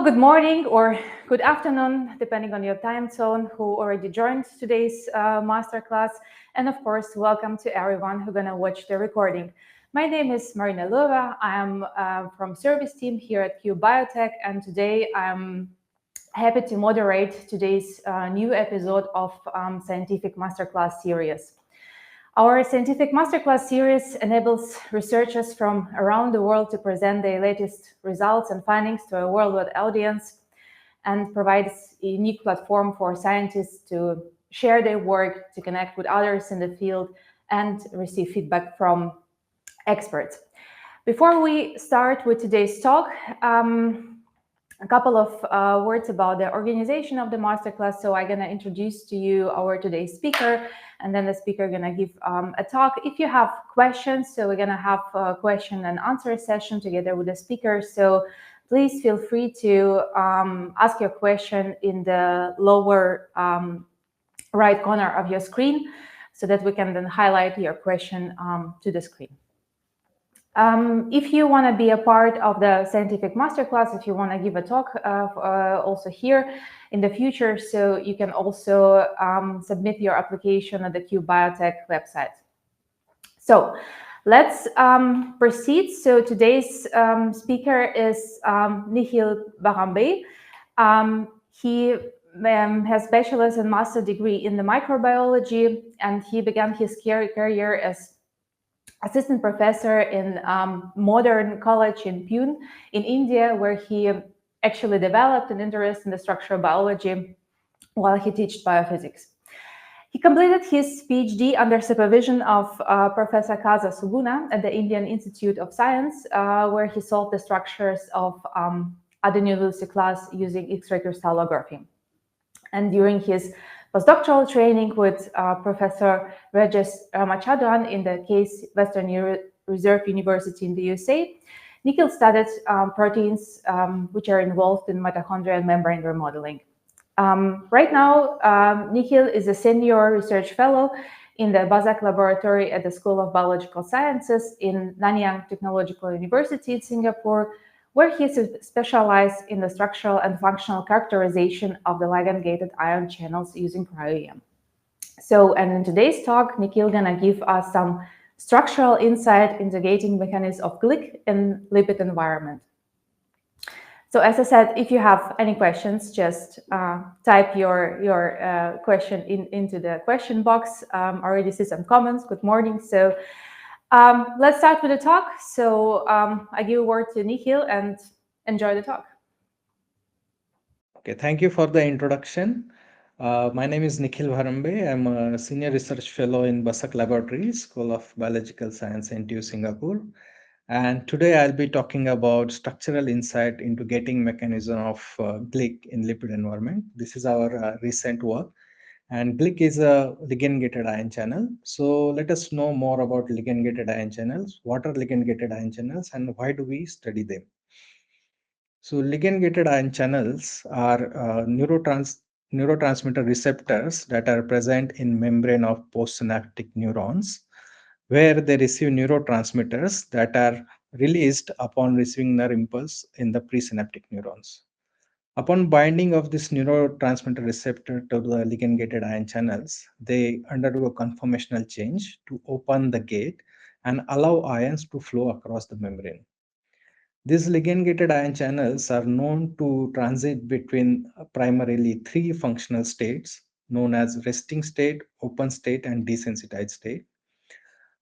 good morning or good afternoon, depending on your time zone, who already joined today's masterclass. And of course, welcome to everyone who's gonna watch the recording. My name is Marina Lova. I am from service team here at Q Biotech, and today I'm happy to moderate today's new episode of Scientific Masterclass series. Our Scientific Masterclass series enables researchers from around the world to present their latest results and findings to a worldwide audience and provides a unique platform for scientists to share their work, to connect with others in the field, and receive feedback from experts. Before we start with today's talk, a couple of words about the organization of the masterclass. So I'm going to introduce to you our today's speaker, and then the speaker going to give a talk. If you have questions, so we're going to have a question and answer session together with the speaker. So please feel free to ask your question in the lower right corner of your screen so that we can then highlight your question to the screen. If you want to be a part of the Scientific Masterclass, if you want to give a talk also here in the future, so you can also submit your application at the Q Biotech website. So let's proceed. So today's speaker is Nikhil Bharambe. He has bachelor's and master's degree in the microbiology, and he began his career as assistant professor in modern college in Pune in India, where he actually developed an interest in the structural biology while he taught biophysics. He completed his PhD under supervision of Professor Kaza Suguna at the Indian Institute of Science, where he solved the structures of adenylyl cyclase using X-ray crystallography. And during his postdoctoral training with Professor Rajesh Ramachandran in the Case Western Reserve University in the USA, Nikhil studied proteins which are involved in mitochondrial membrane remodeling. Right now, Nikhil is a senior research fellow in the Basak Laboratory at the School of Biological Sciences in Nanyang Technological University in Singapore, where he specialized in the structural and functional characterization of the ligand-gated ion channels using cryo-EM. So, and in today's talk, Nikhil gonna give us some structural insight into gating mechanisms of GLIC in lipid environment. So, as I said, if you have any questions, just type your question into the question box. I already see some comments. Good morning. So. Let's start with the talk. So I give a word to Nikhil and enjoy the talk. Okay, thank you for the introduction. My name is Nikhil Bharambe. I'm a senior research fellow in Basak Laboratory, School of Biological Science, NTU, Singapore. And today I'll be talking about structural insight into gating mechanism of GLIC in lipid environment. This is our recent work. And GLIC is a ligand-gated ion channel. So let us know more about ligand-gated ion channels. What are ligand-gated ion channels and why do we study them? So ligand-gated ion channels are neurotransmitter receptors that are present in membrane of postsynaptic neurons, where they receive neurotransmitters that are released upon receiving nerve impulse in the presynaptic neurons. Upon binding of this neurotransmitter receptor to the ligand-gated ion channels, they undergo conformational change to open the gate and allow ions to flow across the membrane. These ligand-gated ion channels are known to transit between primarily three functional states known as resting state, open state, and desensitized state.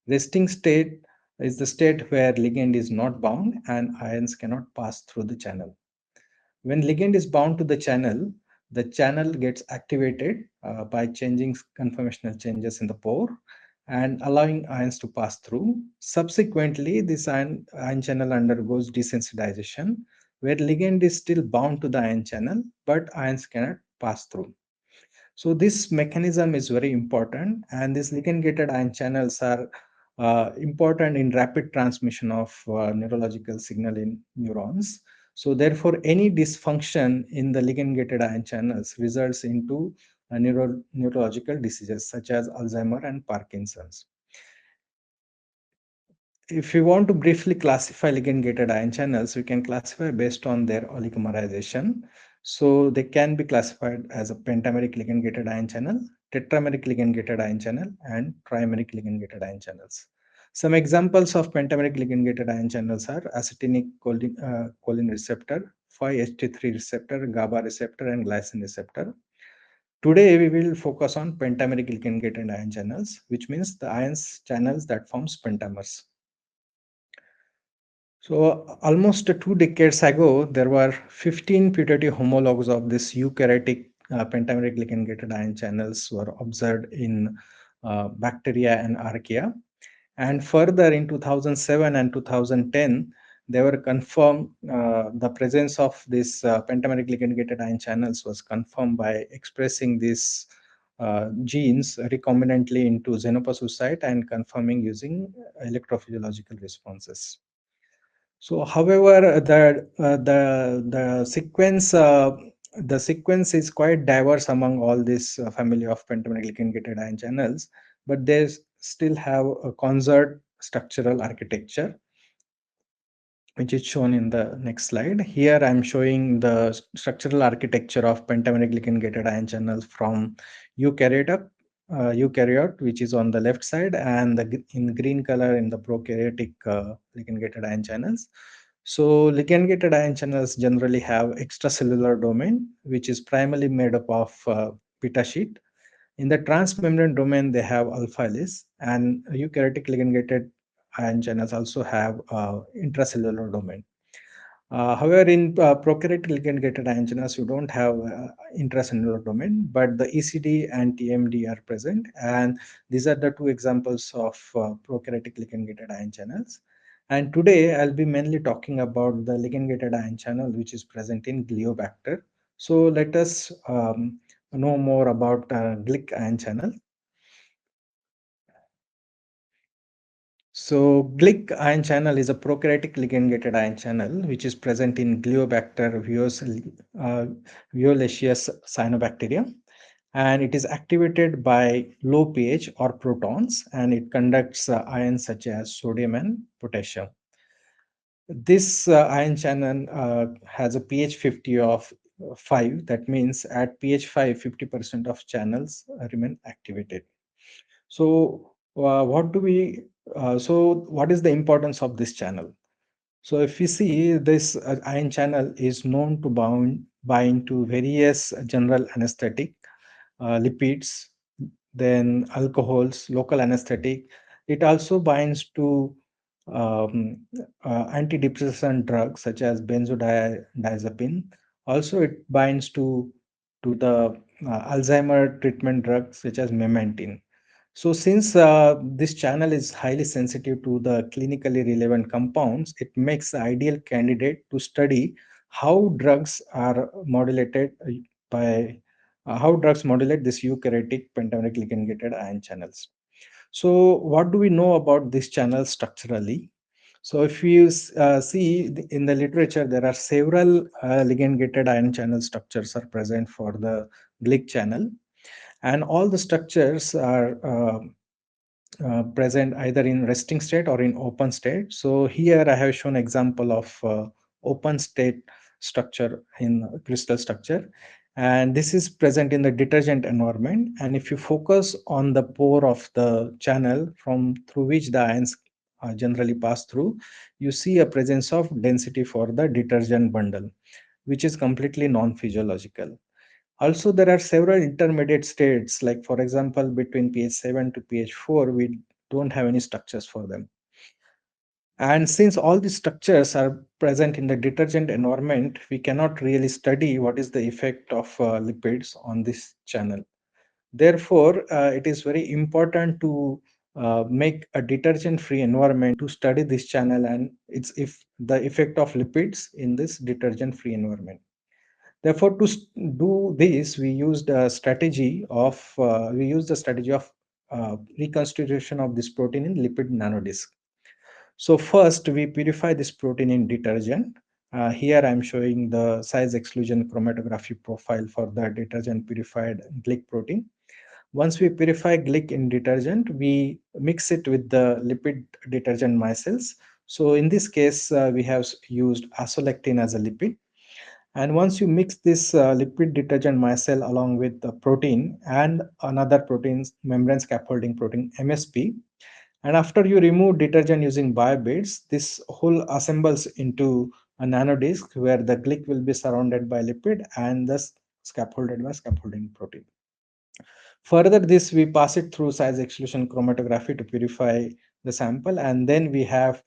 Resting state is the state where ligand is not bound and ions cannot pass through the channel. When ligand is bound to the channel gets activated by changing conformational changes in the pore and allowing ions to pass through. Subsequently, this ion channel undergoes desensitization, where ligand is still bound to the ion channel, but ions cannot pass through. So this mechanism is very important, and these ligand-gated ion channels are important in rapid transmission of neurological signal in neurons. So therefore, any dysfunction in the ligand-gated ion channels results into neurological diseases such as Alzheimer and Parkinson's. if we want to briefly classify ligand-gated ion channels, we can classify based on their oligomerization. So they can be classified as a pentameric ligand-gated ion channel, tetrameric ligand-gated ion channel, and trimeric ligand-gated ion channels. Some examples of pentameric ligand-gated ion channels are acetinic choline receptor, 5-HT3 receptor, GABA receptor, and glycine receptor. Today, we will focus on pentameric ligand-gated ion channels, which means the ions channels that forms pentamers. So almost 2 decades ago, there were 15 putative homologs of this eukaryotic pentameric ligand-gated ion channels were observed in bacteria and archaea. And further in 2007 and 2010, they were confirmed, the presence of this pentameric ligand-gated ion channels was confirmed by expressing these genes recombinantly into xenopasucite and confirming using electrophysiological responses. So, however, the sequence is quite diverse among all this family of pentameric ligand-gated ion channels, but they still have a conserved structural architecture, which is shown in the next slide. Here, I'm showing the structural architecture of pentameric ligand-gated ion channels from eukaryote, which is on the left side, and in green color in the prokaryotic ligand-gated ion channels. So ligand-gated ion channels generally have extracellular domain, which is primarily made up of beta sheet. In the transmembrane domain, they have alpha helix, and eukaryotic ligand-gated ion channels also have intracellular domain. However, in prokaryotic ligand-gated ion channels, you don't have intracellular domain, but the ECD and TMD are present, and these are the two examples of prokaryotic ligand-gated ion channels. And today, I'll be mainly talking about the ligand-gated ion channel, which is present in gliobacter. So let us know more about GLIC ion channel. So GLIC ion channel is a prokaryotic ligand-gated ion channel which is present in Gliobacter violaceus cyanobacteria, and it is activated by low pH or protons, and it conducts ions such as sodium and potassium. This ion channel has a pH 50 of 5. That means at pH 5, 50% of channels remain activated. So, what is the importance of this channel? So, if we see this ion channel is known to bind to various general anesthetic, lipids, then alcohols, local anesthetic. It also binds to um, antidepressant drugs such as benzodiazepine. Also, it binds to the Alzheimer treatment drugs such as memantine. So, since this channel is highly sensitive to the clinically relevant compounds, it makes the ideal candidate to study how drugs are modulated by how drugs modulate this eukaryotic pentameric ligand-gated ion channels. So, what do we know about this channel structurally? So, if you see in the literature, there are several ligand-gated ion channel structures are present for the GLIC channel, and all the structures are present either in resting state or in open state. So here I have shown example of open state structure in crystal structure, and this is present in the detergent environment. And if you focus on the pore of the channel from through which the ions generally pass through, you see a presence of density for the detergent bundle, which is completely non-physiological. Also, there are several intermediate states, like for example, between pH 7 to pH 4, we don't have any structures for them. And since all these structures are present in the detergent environment, we cannot really study what is the effect of lipids on this channel. Therefore, it is very important to make a detergent-free environment to study this channel and its if the effect of lipids in this detergent-free environment. Therefore, to do this, we used the strategy of reconstitution of this protein in lipid nanodisk. So first, we purify this protein in detergent. Here, I'm showing the size exclusion chromatography profile for the detergent purified GLIC protein. Once we purify GLIC in detergent, we mix it with the lipid detergent micelles. So in this case, we have used azolectin as a lipid. And once you mix this lipid detergent micelle along with the protein and another protein, membrane scaffolding protein, MSP, and after you remove detergent using biobeads, this whole assembles into a nanodisk where the GLIC will be surrounded by lipid and thus scaffolded by scaffolding protein. Further, this we pass it through size exclusion chromatography to purify the sample, and then we have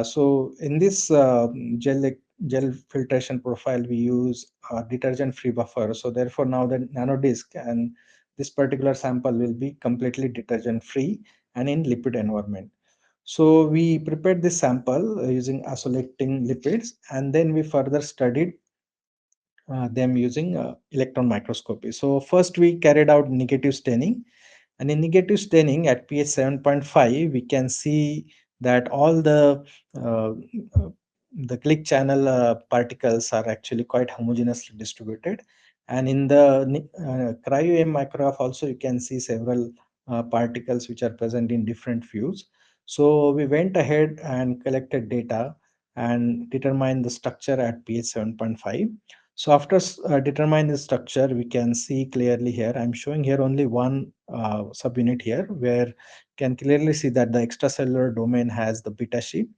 so in this gel filtration profile we use detergent free buffer. So therefore, now the nanodisk and this particular sample will be completely detergent free and in lipid environment. So we prepared this sample using isolating lipids, and then we further studied them using electron microscopy. So first we carried out negative staining, and in negative staining at pH 7.5, we can see that all uh, uh, the click channel particles are actually quite homogeneously distributed. And in the cryo-EM micrograph also you can see several particles which are present in different views. So we went ahead and collected data and determined the structure at pH 7.5. So after determining the structure, we can see clearly here. I'm showing here only one subunit here, where you can clearly see that the extracellular domain has the beta sheet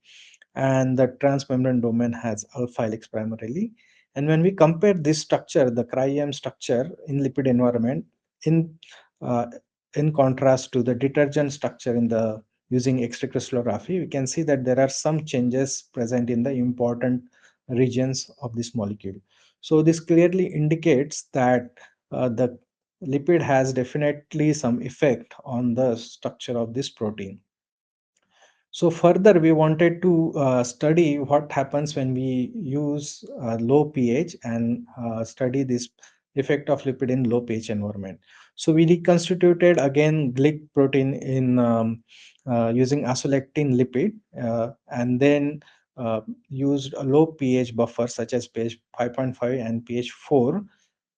and the transmembrane domain has alpha helix primarily. And when we compare this structure, the cryo-EM structure in lipid environment, in uh, in contrast to the detergent structure in the using X-ray crystallography, we can see that there are some changes present in the important regions of this molecule. So this clearly indicates that the lipid has definitely some effect on the structure of this protein. So further, we wanted to study what happens when we use low pH and study this effect of lipid in low pH environment. So we reconstituted again GLIC protein in using azolectin lipid and then used a low pH buffer such as pH 5.5 and pH 4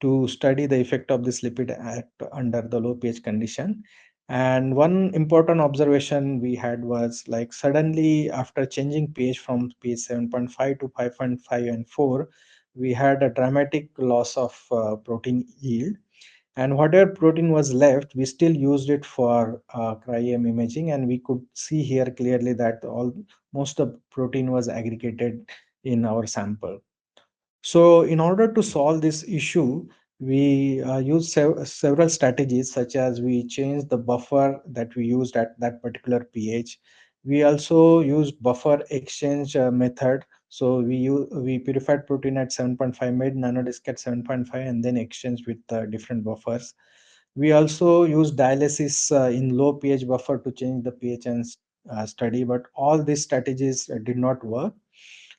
to study the effect of this lipid at under the low pH condition. And one important observation we had was like suddenly after changing pH from pH 7.5 to 5.5 and 4, we had a dramatic loss of protein yield. And whatever protein was left, we still used it for cryo-EM imaging, and we could see here clearly that all most of the protein was aggregated in our sample. So, in order to solve this issue, we use several strategies, such as we changed the buffer that we used at that particular pH. We also used buffer exchange method. So we purified protein at 7.5, made nanodisk at 7.5, and then exchanged with different buffers. We also use dialysis in low pH buffer to change the pH and study, but all these strategies did not work.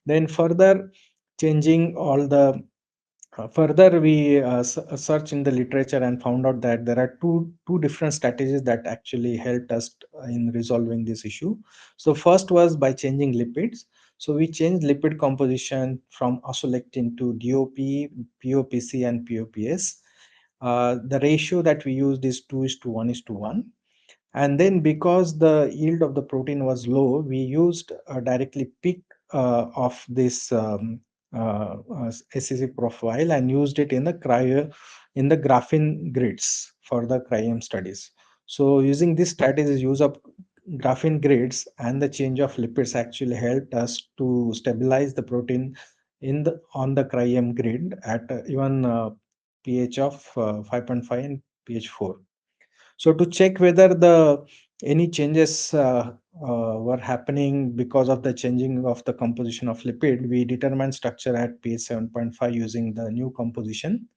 Then further changing all the further we search in the literature and found out that there are two different strategies that actually helped us in resolving this issue. So first was by changing lipids. So we changed lipid composition from azolectin to DOP, POPC, and POPS. The ratio that we used is 2 is to 1 is to 1. And then because the yield of the protein was low, we used directly peak of this SEC profile and used it in the graphene grids for the cryo studies. So using this strategy, use of graphene grids and the change of lipids actually helped us to stabilize the protein in the on the cryo grid at even pH of 5.5 and pH 4. So to check whether the any changes were happening because of the changing of the composition of lipid, we determined structure at pH 7.5 using the new composition,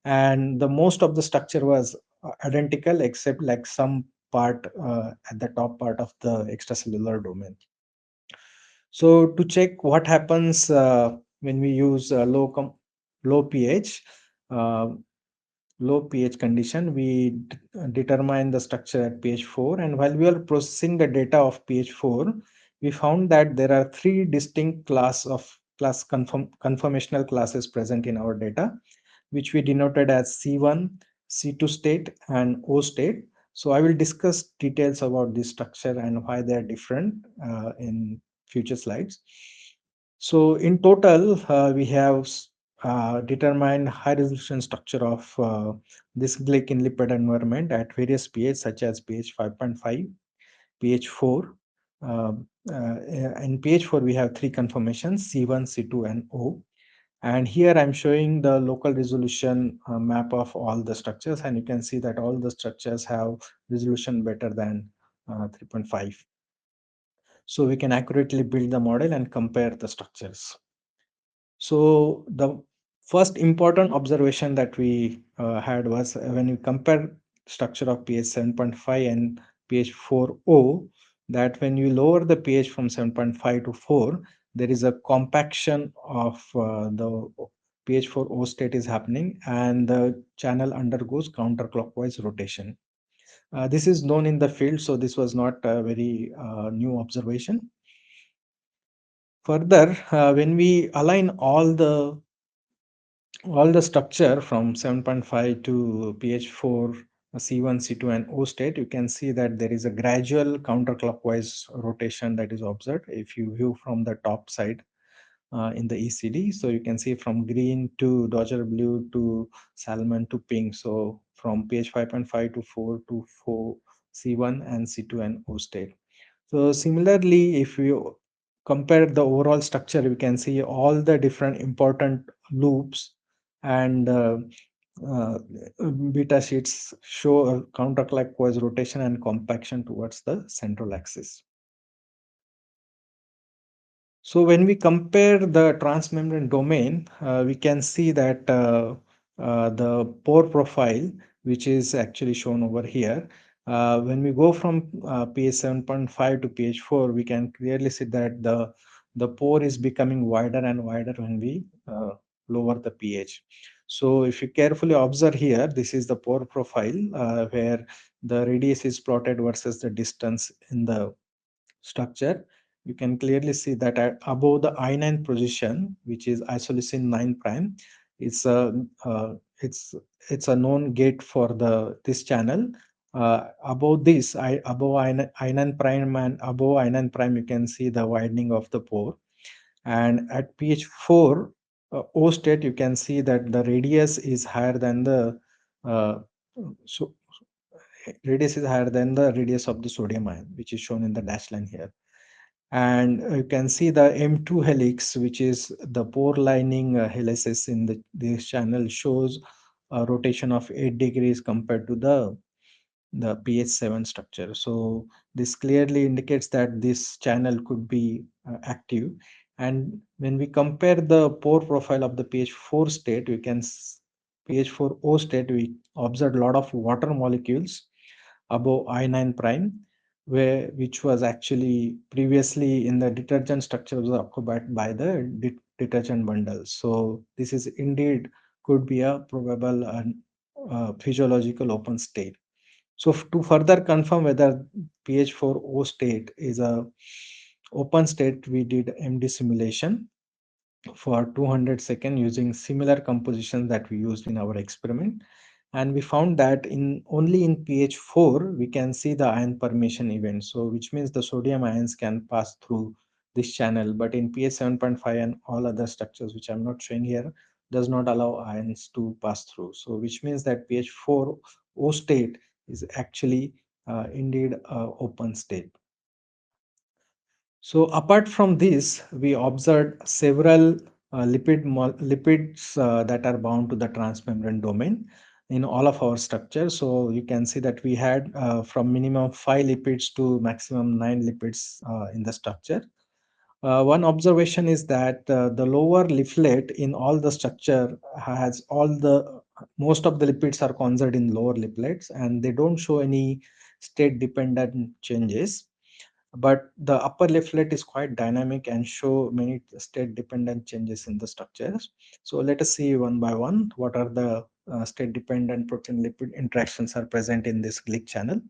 and the most of the structure was identical except like some part at the top part of the extracellular domain. So to check what happens when we use low pH. Uh, Low pH condition, we determine the structure at pH 4. And while we are processing the data of pH 4, we found that there are three distinct conformational classes present in our data, which we denoted as C1, C2 state and O state. So I will discuss details about this structure and why they are different in future slides. So in total, we have determined high resolution structure of this GLIC in lipid environment at various pH such as pH 5.5, pH 4. Uh, in pH 4, we have three conformations C1, C2, and O. And here I'm showing the local resolution map of all the structures, and you can see that all the structures have resolution better than 3.5. So we can accurately build the model and compare the structures. So the first important observation that we had was when you compare structure of pH 7.5 and pH 4O, that when you lower the pH from 7.5 to 4, there is a compaction of the pH 4O state is happening, and the channel undergoes counterclockwise rotation. This is known in the field, so this was not a very new observation. Further, when we align all the structure from 7.5 to pH 4, C1, C2, and O state, you can see that there is a gradual counterclockwise rotation that is observed if you view from the top side in the ECD. So you can see from green to Dodger blue to salmon to pink. So from pH 5.5 to 4, C1 and C2 and O state. So similarly, if you compare the overall structure, we can see all the different important loops and uh, beta sheets show a counterclockwise rotation and compaction towards the central axis. So when we compare the transmembrane domain, we can see that the pore profile, which is actually shown over here, when we go from pH 7.5 to pH 4, we can clearly see that the pore is becoming wider and wider when we lower the pH. So if you carefully observe here, this is the pore profile where the radius is plotted versus the distance in the structure. You can clearly see that above the I9 position, which is isoleucine 9 prime, it's a it's it's a known gate for the this channel. Above this, above I9 prime and above I9 prime, you can see the widening of the pore. And at pH 4 O state, you can see that the radius is higher than the uh, so radius is higher than the radius of the sodium ion, which is shown in the dashed line here. And you can see the M2 helix, which is the pore lining helices in this channel, shows a rotation of 8 degrees compared to the pH 7 structure. So this clearly indicates that this channel could be active. And when we compare the pore profile of the pH 4 state, we can pH 4O state, we observed a lot of water molecules above I9 prime, which was actually previously in the detergent structure was occupied by the detergent bundle. So this is indeed could be a probable physiological open state. So to further confirm whether pH 4O state is a open state, we did MD simulation for 200 seconds using similar composition that we used in our experiment, and we found that in only in pH 4 we can see the ion permeation event, so which means the sodium ions can pass through this channel, but in pH 7.5 and all other structures which I'm not showing here does not allow ions to pass through, so which means that pH 4 O state is actually indeed a open state. So apart from this, we observed several lipids that are bound to the transmembrane domain in all of our structures. So you can see that we had from minimum 5 lipids to maximum 9 lipids in the structure. One observation is that the lower leaflet in all the structure has all the most of the lipids are conserved in lower leaflets, and they don't show any state dependent changes, but the upper leaflet is quite dynamic and show many state dependent changes in the structures. So let us see one by one what are the state dependent protein lipid interactions are present in this GLIC channel.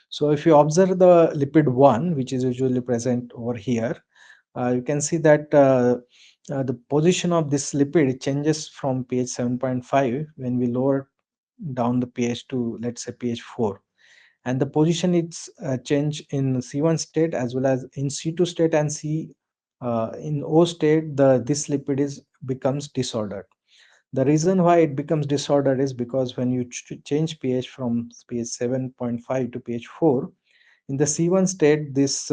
So if you observe the lipid 1, which is usually present over here, you can see that the position of this lipid changes from pH 7.5 when we lower down the pH to, let's say, pH 4, and the position is change in C1 state as well as in C2 state and C in O state, the this lipid is becomes disordered. The reason why it becomes disordered is because when you change pH from pH 7.5 to pH 4, in the C1 state, this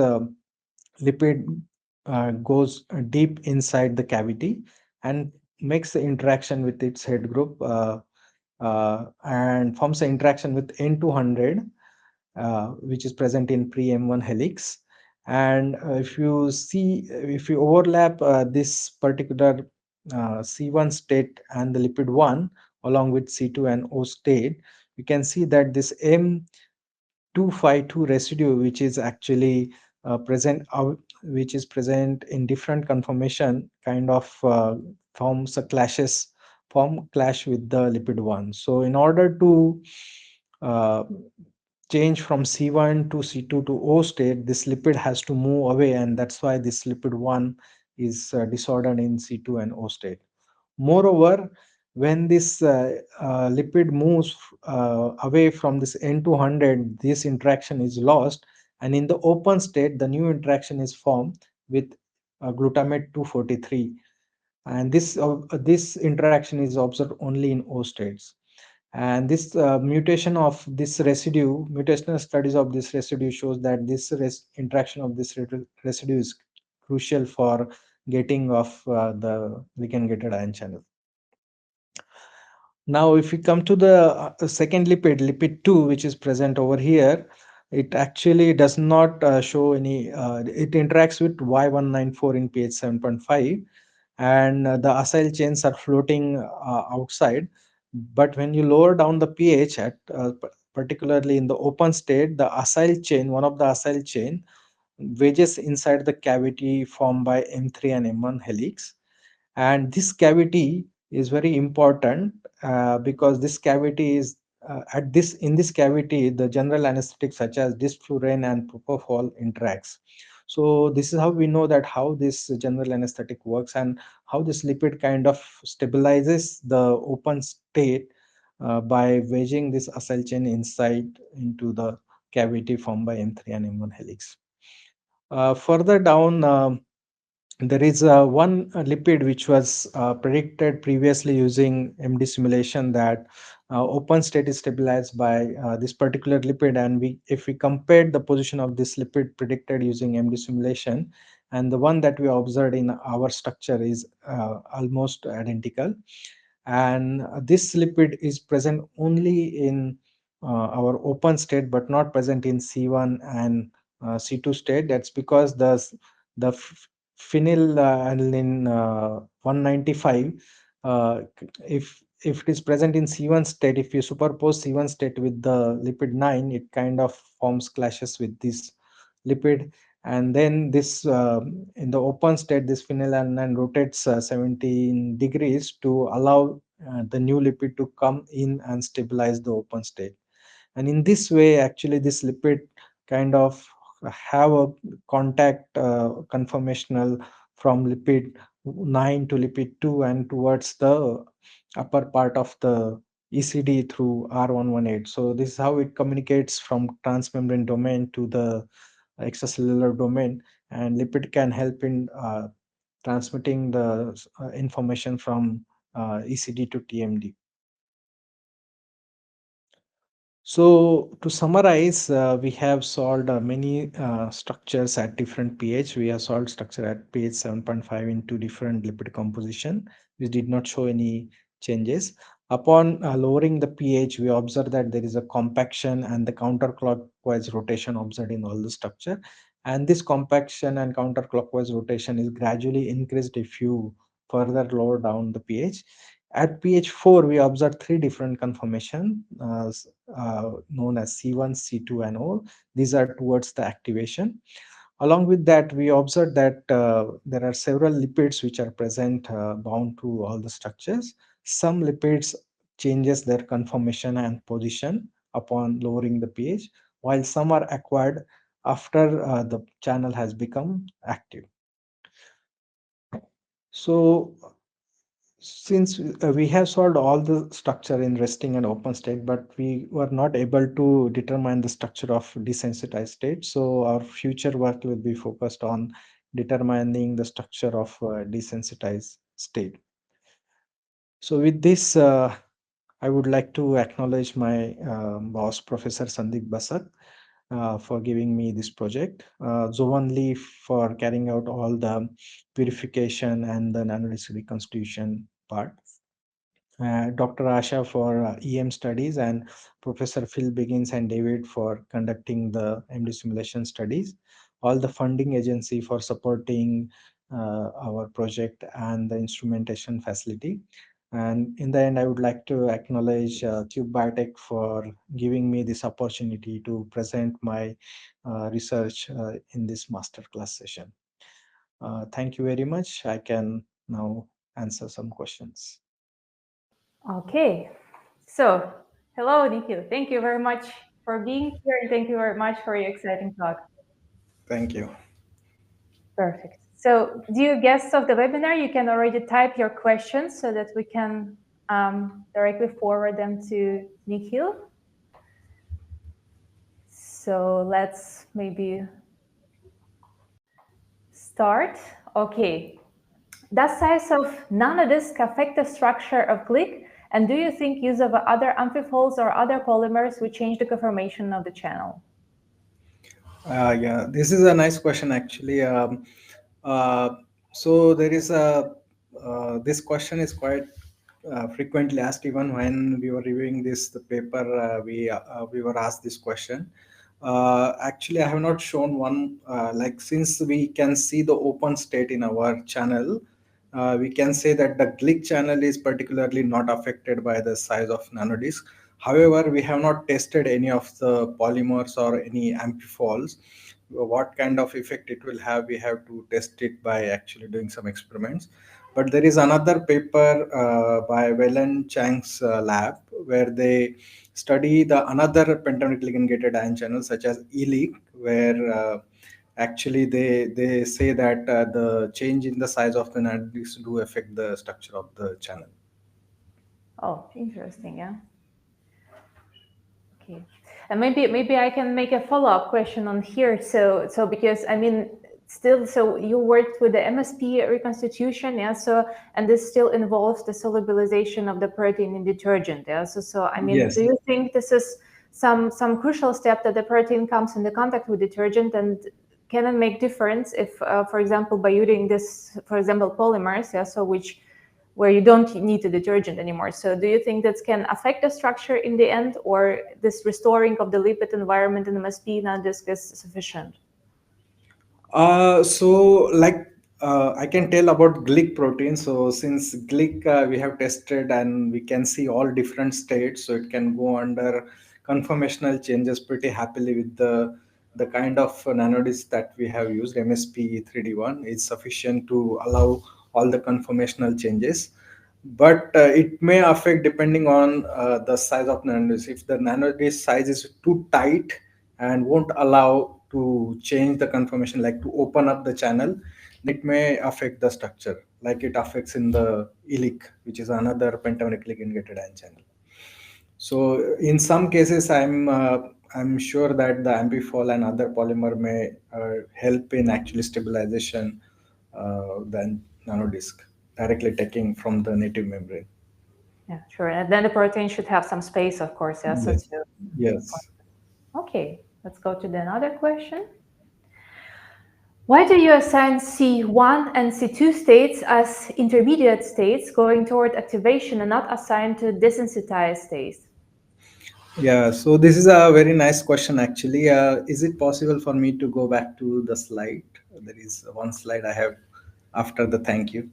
lipid goes deep inside the cavity and makes the interaction with its head group and forms an interaction with N200, which is present in pre-M1 helix. And if you overlap this particular C1 state and the lipid 1 along with C2 and O state, you can see that this M252 residue, which is actually present out, which is present in different conformation, kind of forms a clash with the lipid 1. So in order to uh, change from C1 to C2 to O state, this lipid has to move away, and that's why this lipid 1 is disordered in C2 and O state. Moreover, when this lipid moves away from this N200, this interaction is lost, and in the open state, the new interaction is formed with glutamate 243, and this interaction is observed only in O states. And this mutation of this residue, mutational studies of this residue shows that this interaction of this residue is crucial for getting of the ligand-gated ion channel. Now, if we come to the second lipid, lipid 2, which is present over here, it actually does not show any, it interacts with Y194 in pH 7.5, and the acyl chains are floating outside. But when you lower down the pH at particularly in the open state, the acyl chain, one of the acyl chain, wedges inside the cavity formed by M3 and M1 helix. And this cavity is very important because this cavity is at this in this cavity the general anesthetics such as disflurane and propofol interacts. So this is how we know that how this general anesthetic works and how this lipid kind of stabilizes the open state by wedging this acyl chain inside into the cavity formed by M3 and M1 helix. Further down, there is one lipid which was predicted previously using MD simulation, that open state is stabilized by this particular lipid, and if we compared the position of this lipid predicted using MD simulation and the one that we observed in our structure is almost identical. And this lipid is present only in our open state but not present in C1 and C2 state. That's because the phenylalanine 195, if it is present in C1 state, if you superpose C1 state with the lipid 9, it kind of forms clashes with this lipid. And then this in the open state, this phenylalanine rotates 17 degrees to allow the new lipid to come in and stabilize the open state. And in this way, actually this lipid kind of have a contact conformational from lipid 9 to lipid 2 and towards the upper part of the ECD through R118. So this is how it communicates from transmembrane domain to the extracellular domain, and lipid can help in transmitting the information from ECD to TMD. So to summarize, we have solved many structures at different pH. We have solved structure at pH 7.5 in two different lipid composition, which did not show any changes. Upon lowering the pH, we observe that there is a compaction and the counterclockwise rotation observed in all the structure. And this compaction and counterclockwise rotation is gradually increased if you further lower down the pH. At pH 4, we observed three different conformation known as C1, C2, and O. These are towards the activation. Along with that, we observed that there are several lipids which are present bound to all the structures. Some lipids changes their conformation and position upon lowering the pH, while some are acquired after the channel has become active. So Since we have solved all the structure in resting and open state, but we were not able to determine the structure of desensitized state. So our future work will be focused on determining the structure of desensitized state. So with this, I would like to acknowledge my boss, Professor Sandeep Basak, for giving me this project. Zovanli for carrying out all the purification and the nanodisk reconstitution part. Dr. Asha for EM studies, and Professor Phil Biggins and David for conducting the MD simulation studies. All the funding agency for supporting our project and the instrumentation facility. And in the end, I would like to acknowledge Tube Biotech for giving me this opportunity to present my research in this masterclass session. Thank you very much. I can now answer some questions. Okay, so hello, Nikhil. Thank you very much for being here, and thank you very much for your exciting talk. Thank you. Perfect. So, dear guests of the webinar, you can already type your questions so that we can directly forward them to Nikhil. So let's maybe start. Okay. Does size of nanodisk affect the structure of GLIC? And do you think use of other amphifols or other polymers will change the conformation of the channel? Yeah, this is a nice question actually. Uh, so there is a this question is quite frequently asked. Even when we were reviewing this the paper, we were asked this question. Actually, I have not shown one like since we can see the open state in our channel. We can say that the GLIC channel is particularly not affected by the size of nanodisk. However, we have not tested any of the polymers or any amphifols. What kind of effect it will have, we have to test it by actually doing some experiments. But there is another paper by Wellen Chang's lab where they study the another pentamic ligand-gated ion channel such as ELIC, where actually they say that the change in the size of the nanodisk do affect the structure of the channel. Oh, interesting, yeah. Okay, and maybe I can make a follow-up question on here. So because I mean, still, so you worked with the MSP reconstitution, yeah. So and this still involves the solubilization of the protein in detergent, yeah. So I mean, Yes. do you think this is some crucial step that the protein comes into contact with detergent, and can it make difference if, for example, by using this, for example, polymers, yeah, so which where you don't need the detergent anymore. So do you think that can affect the structure in the end, or this restoring of the lipid environment in the MSP nanodisk is sufficient? I can tell about GLIC protein. So since GLIC we have tested and we can see all different states, so it can go under conformational changes pretty happily with the kind of nanodisk that we have used. MSP 3D1 is sufficient to allow all the conformational changes, but it may affect depending on the size of nanodisk. If the nanodisk size is too tight and won't allow to change the conformation, like to open up the channel, it may affect the structure like it affects in the ELIC, which is another pentameric ligand-gated ion channel. So in some cases, I'm sure that the amphiphol and other polymer may help in actually stabilization than nanodisk directly taking from the native membrane. Yeah, sure. And then the protein should have some space, of course. Yeah. So Yes. Yes. okay, let's go to the another question. Why do you assign C1 and C2 states as intermediate states going toward activation and not assign to desensitized states? Yeah, so this is a very nice question actually. Is it possible for me to go back to the slide? There is one slide I have after the thank you.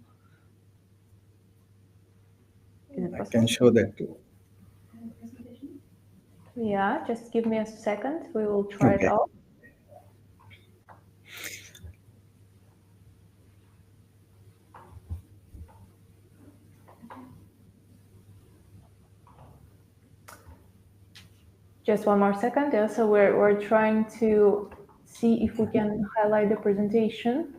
Is it I can possible? show that too. Yeah, just give me a second. We will try it Okay. out. Just one more second. Yeah, so we're trying to see if we can highlight the presentation.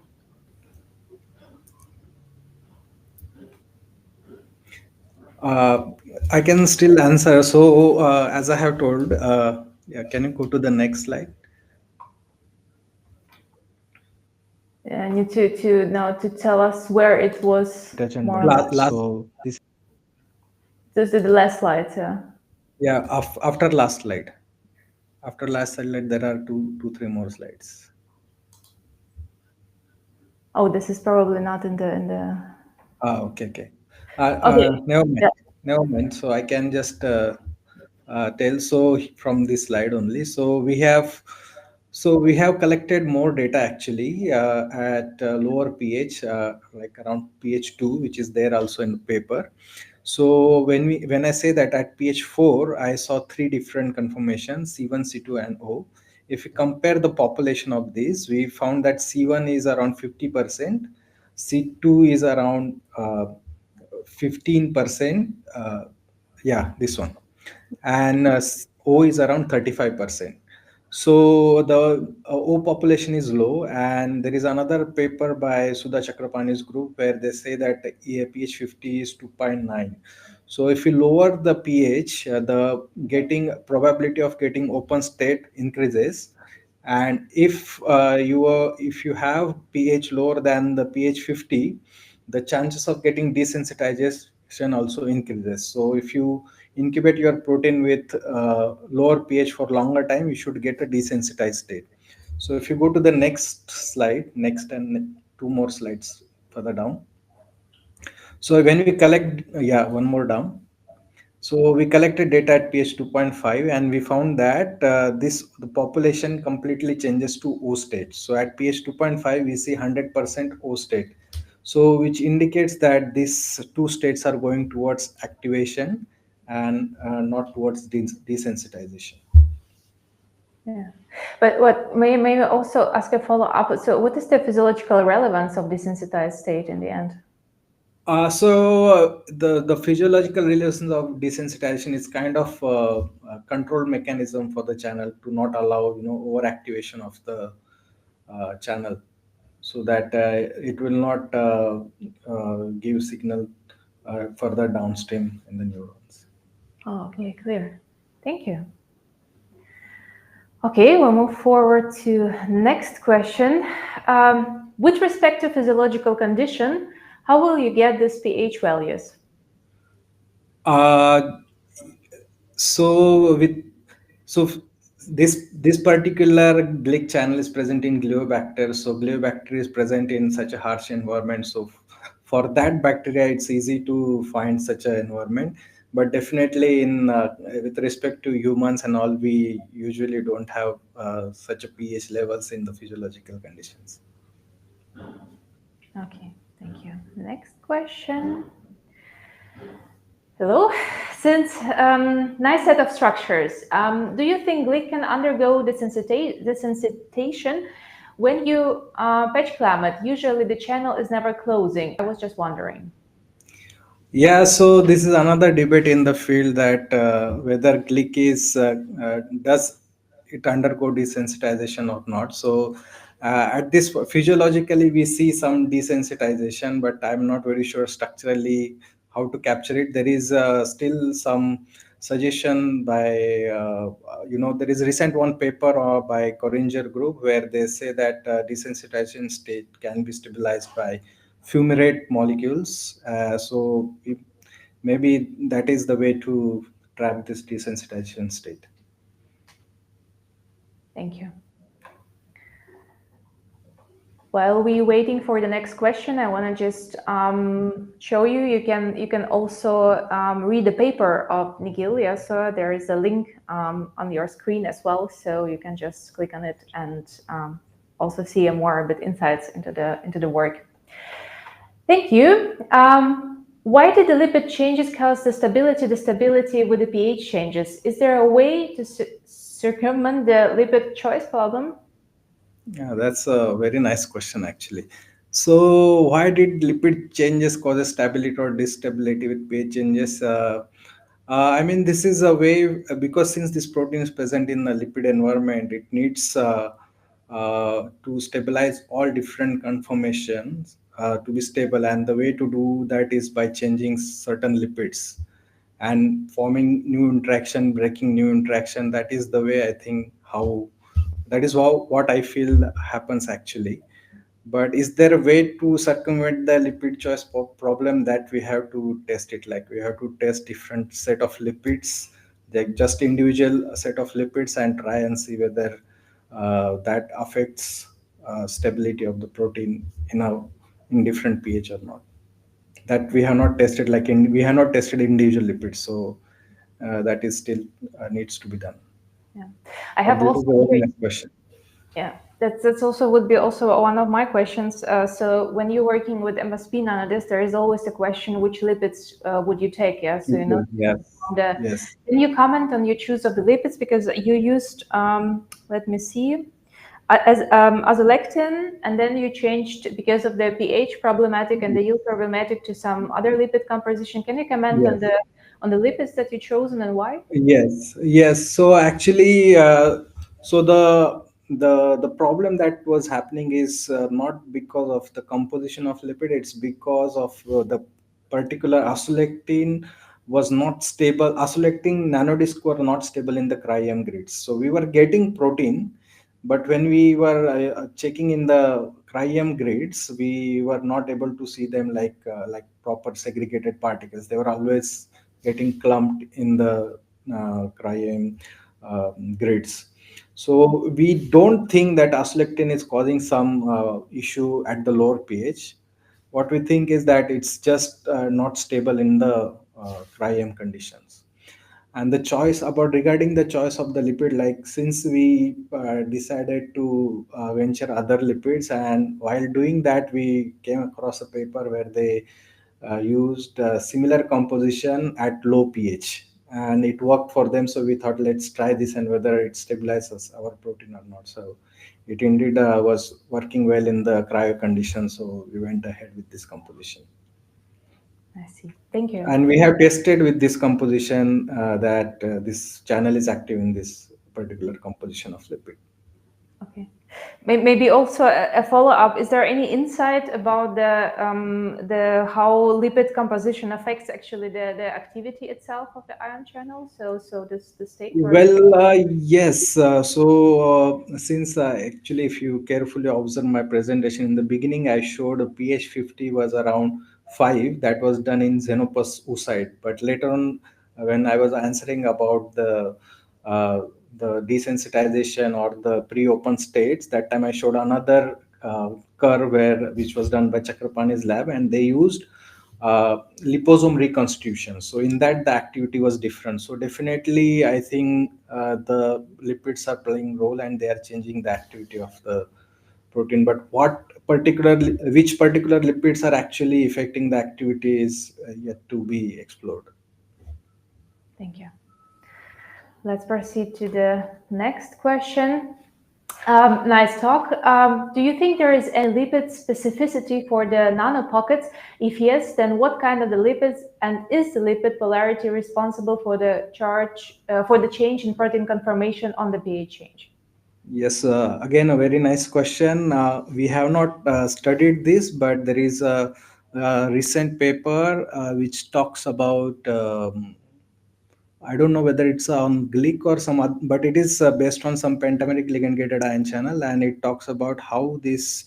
Uh, I can still answer. So, as I have told, yeah, can you go to the next slide? And you to now to tell us where it was Touch more and or burn. less. So, this, This is the last slide. Yeah. yeah, after last slide. After last slide, there are three more slides. Oh, this is probably not in the. Okay, okay. Okay. Never mind. Yeah. Never mind. So I can just tell. So from this slide only. So we have collected more data actually at lower pH, like around pH 2, which is there also in the paper. So when I say that at pH 4, I saw three different conformations: C1, C2, and O. If we compare the population of these, we found that C1 is around 50%, C2 is around 15%. Yeah, this one, and O is around 35%. So the O population is low, and there is another paper by Sudha Chakrapani's group where they say that pH 50 is 2.9. So if you lower the pH, the getting probability of getting open state increases, and if you have pH lower than the pH 50, the chances of getting desensitization also increases. So if you incubate your protein with lower pH for longer time, you should get a desensitized state. So if you go to the next slide, next and two more slides further down. So when we collect, yeah, one more down. So we collected data at pH 2.5, and we found that the population completely changes to O state. So at pH 2.5 we see 100% O state. So which indicates that these two states are going towards activation and not towards desensitization. Yeah. But what may I also ask a follow up? So, what is the physiological relevance of desensitized state in the end? The physiological relations of desensitization is kind of a control mechanism for the channel to not allow overactivation of the channel, so that it will not give signal further downstream in the neurons. Oh, okay, clear. Thank you. Okay, we'll move forward to next question. With respect to physiological condition, how will you get these pH values? Uh, so with so f- this particular GLIC channel is present in Glyobacter. So Glyobacter is present in such a harsh environment. So for that bacteria, it's easy to find such an environment. But definitely in with respect to humans and all, we usually don't have such a pH levels in the physiological conditions. Okay, thank you. Next question. Hello. Since nice set of structures, do you think GLIC can undergo desensitization when you patch clamp it? Usually the channel is never closing. I was just wondering. Yeah, so this is another debate in the field that whether GLIC does it undergo desensitization or not. So at this physiologically we see some desensitization, but I'm not very sure structurally how to capture it. There is still some suggestion by there is a recent one paper by Coringer group where they say that desensitization state can be stabilized by fumarate molecules. Maybe that is the way to trap this desensitization state. Thank you. While we waiting for the next question, I want to just show you. You can also read the paper of Nikhil. Yeah, so there is a link on your screen as well, so you can just click on it and also see more bit insights into the work. Thank you. Why did the lipid changes cause the stability with the pH changes? Is there a way to circumvent the lipid choice problem? Yeah, that's a very nice question actually. So why did lipid changes cause stability or distability with pH changes? I mean, this is a way because since this protein is present in the lipid environment, it needs to stabilize all different conformations to be stable, and the way to do that is by changing certain lipids. and forming new interaction, breaking new interaction. That is the way I think that is how what I feel happens actually. But is there a way to circumvent the lipid choice problem? That we have to test it, like we have to test different set of lipids, like just individual set of lipids, and try and see whether that affects stability of the protein in different pH or not. That we have not tested, we have not tested individual lipids, so that is still needs to be done. Yeah, I But have this also. is a very nice question. Yeah, that's also would be also one of my questions. So when you're working with MSP nanodisc, there is always the question, which lipids would you take? Yeah, so Yes, the yes. can you comment on your choose of the lipids, because you used let me see, as a lectin, and then you changed because of the pH problematic and the yield problematic to some other lipid composition. Can you comment Yes. on the lipids that you chosen and why? Yes, yes. So actually, so the problem that was happening is not because of the composition of lipid. It's because of the particular isolectin was not stable. Isolectin nanodisk were not stable in the cryo-EM grids. So we were getting protein, but when we were checking in the cryo-EM grids, we were not able to see them like proper segregated particles. They were always getting clumped in the cryo-EM grids. So we don't think that aslactin is causing some issue at the lower pH. What we think is that it's just not stable in the cryo-EM conditions. And the choice about regarding the choice of the lipid, like since we decided to venture other lipids, and while doing that we came across a paper where they used similar composition at low pH, and it worked for them. So we thought, let's try this and whether it stabilizes our protein or not. So it indeed was working well in the cryo conditions, so we went ahead with this composition. I see. Thank you. And we have tested with this composition that this channel is active in this particular composition of lipid. Okay. Maybe also a follow-up. Is there any insight about the how lipid composition affects actually the activity itself of the ion channel? So this the state. Well, yes. Since actually, if you carefully observe my presentation in the beginning, I showed a pH 50 was around 5. That was done in Xenopus oocyte. But later on, when I was answering about uh, the desensitization or the pre-open states, that time I showed another curve which was done by Chakrapani's lab, and they used liposome reconstitution. So in that, the activity was different. So definitely, I think the lipids are playing role and they are changing the activity of the protein. But which particular lipids are actually affecting the activity is yet to be explored. Thank you. Let's proceed to the next question. Nice talk. Do you think there is a lipid specificity for the nanopockets? If yes, then what kind of the lipids, and is the lipid polarity responsible for the change in protein conformation on the pH change? Yes, again, a very nice question. We have not studied this, but there is a recent paper which talks about I don't know whether it's on GLIC or but it is based on some pentameric ligand-gated ion channel, and it talks about how these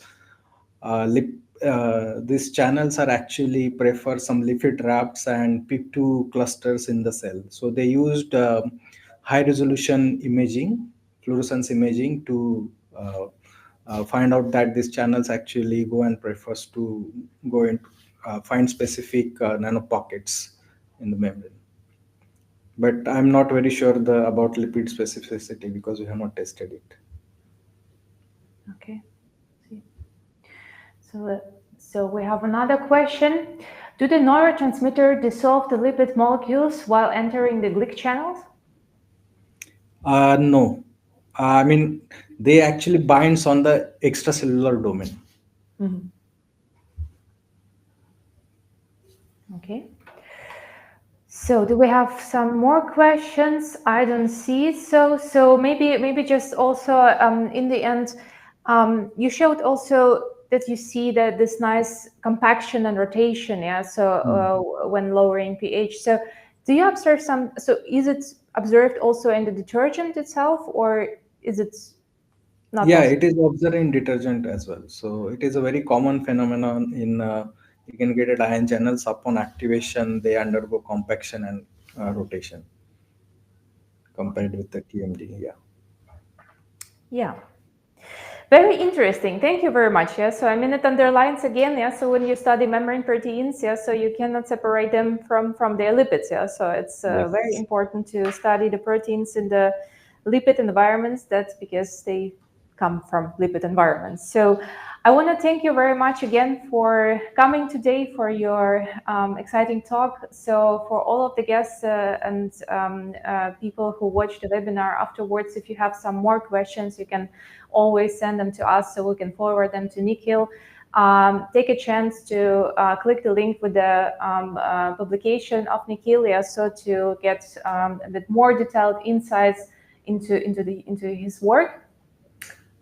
channels are actually prefer some lipid rafts and PIP2 clusters in the cell. So they used high resolution imaging, fluorescence imaging, to find out that these channels actually go and prefers to go and find specific nanopockets in the membrane. But I'm not very sure about lipid specificity because we have not tested it. Okay. So we have another question. Do the neurotransmitter dissolve the lipid molecules while entering the GLIC channels? No. I mean, they actually binds on the extracellular domain. Mm-hmm. Okay. So do we have some more questions? I don't see. So maybe just also in the end, you showed also that you see that this nice compaction and rotation. Yeah. So when lowering pH. So Do you observe some, so is it observed also in the detergent itself, or is it not Yeah, possible? it is observed in detergent as well. So it is a very common phenomenon in ligand-gated ion channels. Upon activation, they undergo compaction and rotation compared with the TMD. Yeah. Yeah. Very interesting. Thank you very much. Yeah. So I mean, it underlines again. Yeah. So when you study membrane proteins, yeah, so you cannot separate them from their lipids. Yeah. So it's very Yes. important to study the proteins in the lipid environments. That's because they come from lipid environments. So I want to thank you very much again for coming today for your exciting talk. So for all of the guests and people who watch the webinar afterwards, if you have some more questions, you can always send them to us so we can forward them to Nikhil. Take a chance to click the link with the publication of Nikhil, yeah, so to get a bit more detailed insights into his work.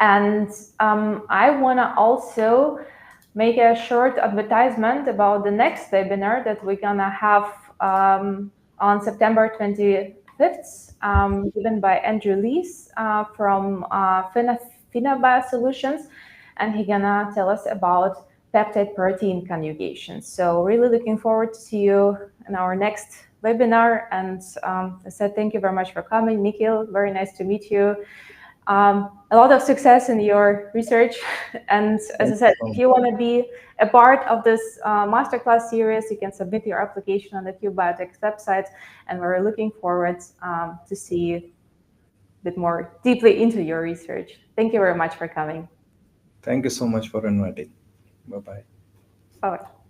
And I want to also make a short advertisement about the next webinar that we're gonna have on September 25th, given by Andrew Lees from Fina Biosolutions, and he's gonna tell us about peptide protein conjugation. So really looking forward to see you in our next webinar. And I said, thank you very much for coming, Nikhil. Very nice to meet you. A lot of success in your research. And as I said, if you want to be a part of this masterclass series, you can submit your application on the Cube Biotech's website. And we're looking forward to see a bit more deeply into your research. Thank you very much for coming. Thank you so much for inviting. Bye-bye. Bye-bye.